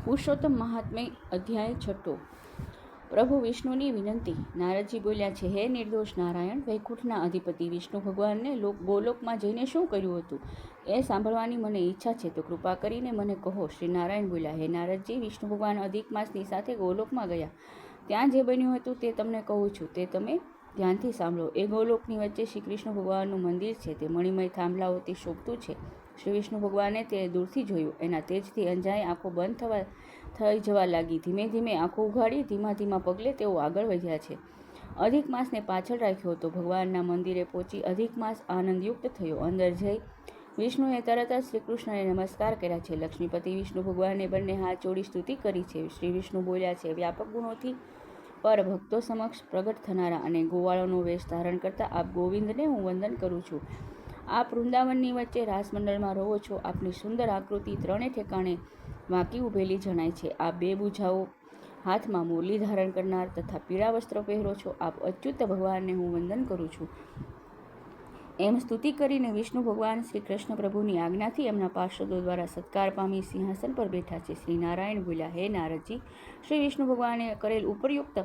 પુરુષોત્તમ મહાત્મ્ય અધ્યાય 6. પ્રભુ વિષ્ણુની વિનંતી. નારદજી બોલ્યા છે, હે નિર્દોષ નારાયણ, વૈકુંઠના અધિપતિ વિષ્ણુ ભગવાનને ગોલોકમાં જઈને શું કર્યું હતું એ સાંભળવાની મને ઈચ્છા છે, તો કૃપા કરીને મને કહો. શ્રી નારાયણ બોલ્યા, હે નારદજી, વિષ્ણુ ભગવાન અધિક માસની સાથે ગોલોકમાં ગયા. ત્યાં જે બન્યું હતું તે તમને કહું છું, તે તમે ધ્યાનથી સાંભળો. એ ગોલોકની વચ્ચે શ્રી કૃષ્ણ ભગવાનનું મંદિર છે. તે મણિમય થાંભલાઓથી શોભતું છે. શ્રી વિષ્ણુ ભગવાને તે દૂરથી જોયું. એના તેજથી અંજાઈ આંખો બંધ થઈ જવા લાગી. ધીમે ધીમે આંખો ઉઘાડી ધીમા ધીમા પગલે તેઓ આગળ વધ્યા છે. અધિક માસને પાછળ રાખ્યો હતો. ભગવાનના મંદિરે પહોંચી અધિક માસ આનંદયુક્ત થયો. અંદર જઈ વિષ્ણુએ તરત જ શ્રી કૃષ્ણને નમસ્કાર કર્યા છે. લક્ષ્મીપતિ વિષ્ણુ ભગવાને બંને હાથ જોડી સ્તુતિ કરી છે. શ્રી વિષ્ણુ બોલ્યા છે, વ્યાપક ગુણોથી પર ભક્તો સમક્ષ પ્રગટ થનારા અને ગોવાળોનો વેશ ધારણ કરતા આપ ગોવિંદને હું વંદન કરું છું. આપ વૃંદાવનની વચ્ચે રાસમંડળમાં રહો છો. આપની સુંદર આકૃતિ ત્રણે ઠેકાણે વાંકી ઉભેલી જણાય છે. આપ બે ભુજાઓ, હાથમાં મુરલી ધારણ કરનાર તથા પીળા વસ્ત્રો પહેરો છો. આપ અચ્યુત ભગવાનને હું વંદન કરું છું. એમ સ્તુતિ કરીને વિષ્ણુ ભગવાન શ્રી કૃષ્ણ પ્રભુની આજ્ઞાથી એમના પાર્ષદો દ્વારા સત્કાર પામી સિંહાસન પર બેઠા છે. શ્રી નારાયણ બોલ્યા, હે નારદજી, શ્રી વિષ્ણુ ભગવાને કરેલ ઉપરયુક્ત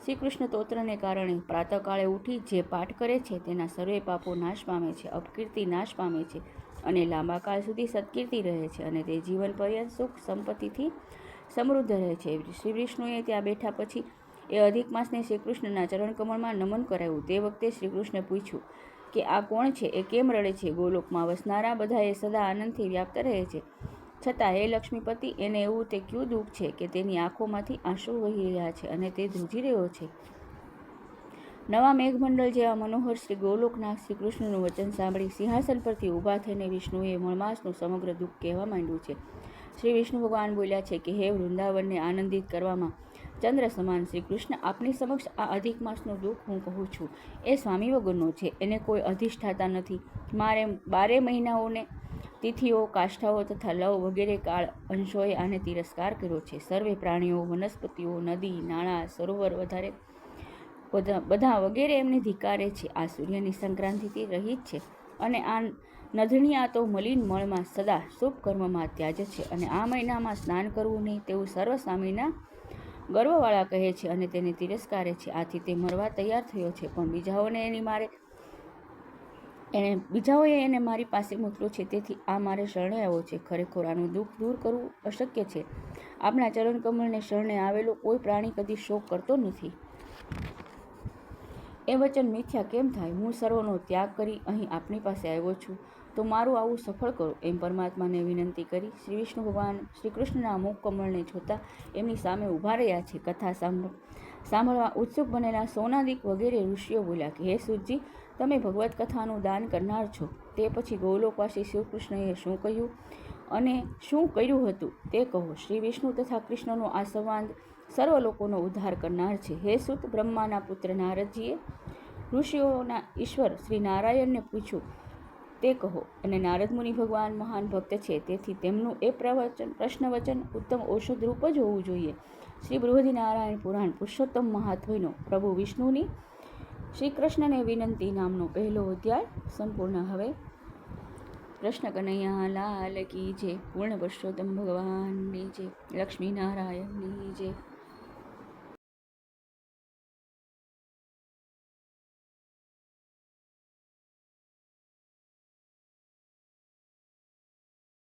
શ્રી કૃષ્ણ સ્તોત્રને કારણે પ્રાતઃકાળે ઉઠી જે પાઠ કરે છે તેના સર્વે પાપો નાશ પામે છે, અપકીર્તિ નાશ પામે છે અને લાંબા કાળ સુધી સત્કીર્તિ રહે છે અને તે જીવન પર્યંત સુખ સંપત્તિથી સમૃદ્ધ રહે છે. શ્રી વિષ્ણુએ ત્યાં બેઠા પછી એ અધિક માસને શ્રી કૃષ્ણના ચરણકમળમાં નમન કરાવ્યું. તે વખતે શ્રી કૃષ્ણે પૂછ્યું કે આ કોણ છે? એ કેમ રડે છે? ગોલોકમાં વસનારા બધા એ સદા આનંદથી વ્યાપ્ત રહે છે, છતાં હે લક્ષ્મીપતિ, એને એવું તે ક્યું દુઃખ છે કે તેની આંખોમાંથી આંસુ વહી રહ્યા છે અને તે ધ્રુજી રહ્યો છે? નવા મેઘમંડળ જેવા મનોહર શ્રી ગોલોકનાથ શ્રી કૃષ્ણનું વચન સાંભળી સિંહાસન પરથી ઊભા થઈને વિષ્ણુએ મળમાસનું સમગ્ર દુઃખ કહેવા માંડ્યું છે. શ્રી વિષ્ણુ ભગવાન બોલ્યા છે કે હે વૃંદાવનને આનંદિત કરવામાં ચંદ્ર સમાન શ્રી કૃષ્ણ, આપની સમક્ષ આ અધિક માસનું દુઃખ હું કહું છું. એ સ્વામી વગરનો છે, એને કોઈ અધિષ્ઠાતા નથી. મારે 12 મહિનાઓને તિથિઓ, કાષ્ઠાઓ તથા લવ વગેરે કાળ અંશોએ આને તિરસ્કાર કર્યો છે. સર્વે પ્રાણીઓ, વનસ્પતિઓ, નદી, નાળા, સરોવર બધા વગેરે એમને ધિક્કારે છે. આ સૂર્યની સંક્રાંતિથી રહિત છે અને આ નધણિયા તો મલિન મળમાં સદા શુભ કર્મમાં ત્યાજ છે અને આ મહિનામાં સ્નાન કરવું નહીં તેવું સર્વ સ્વામીના ગર્વવાળા કહે છે અને તેને તિરસ્કારે છે. આથી તે મરવા તૈયાર થયો છે, પણ બીજાઓએ એને મારી પાસે મોકલ્યો છે, તેથી આ મારે શરણે આવ્યો છે. ખરેખર આનું દુઃખ દૂર કરવું અશક્ય છે. આપણા ચરણકમળને શરણે આવેલો કોઈ પ્રાણી કદી શોક કરતો નથી. એ વચન મિથ્યા કેમ થાય? હું સર્વનો ત્યાગ કરી અહીં આપની પાસે આવ્યો છું, તો મારું આવું સફળ કરો. એમ પરમાત્માને વિનંતી કરી શ્રી વિષ્ણુ ભગવાન શ્રી કૃષ્ણના મુખ કમળને જોતા એમની સામે ઊભા રહ્યા છે. કથા સાંભળવા ઉત્સુક બનેલા સોનાદિક વગેરે ઋષિઓ બોલ્યા કે હે સૂતજી, તમે ભગવત કથાનું દાન કરનાર છો. તે પછી ગોલોકવાસી શ્રી કૃષ્ણએ શું કહ્યું અને શું કર્યું હતું તે કહો. શ્રી વિષ્ણુ તથા કૃષ્ણનો આ સંવાદ સર્વ લોકોનો ઉદ્ધાર કરનાર છે. હે સુત, બ્રહ્માના પુત્ર નારદજીએ ઋષિઓના ઈશ્વર શ્રી નારાયણને પૂછ્યું તે કહો. અને નારદ મુનિ ભગવાન મહાન ભક્ત છે, તેથી તેમનું એ પ્રશ્નવચન ઉત્તમ ઔષધરૂપ જ હોવું જોઈએ. શ્રી બૃહદિનારાયણ પુરાણ પુરુષોત્તમ મહાત્મ્યનો પ્રભુ વિષ્ણુની શ્રી કૃષ્ણને વિનંતી નામનો પહેલો અધ્યાય સંપૂર્ણ. હવે કૃષ્ણ કનૈયા લાલ કી જય. પૂર્ણ પુરુષોત્તમ ભગવાનની જય. લક્ષ્મી નારાયણની જય.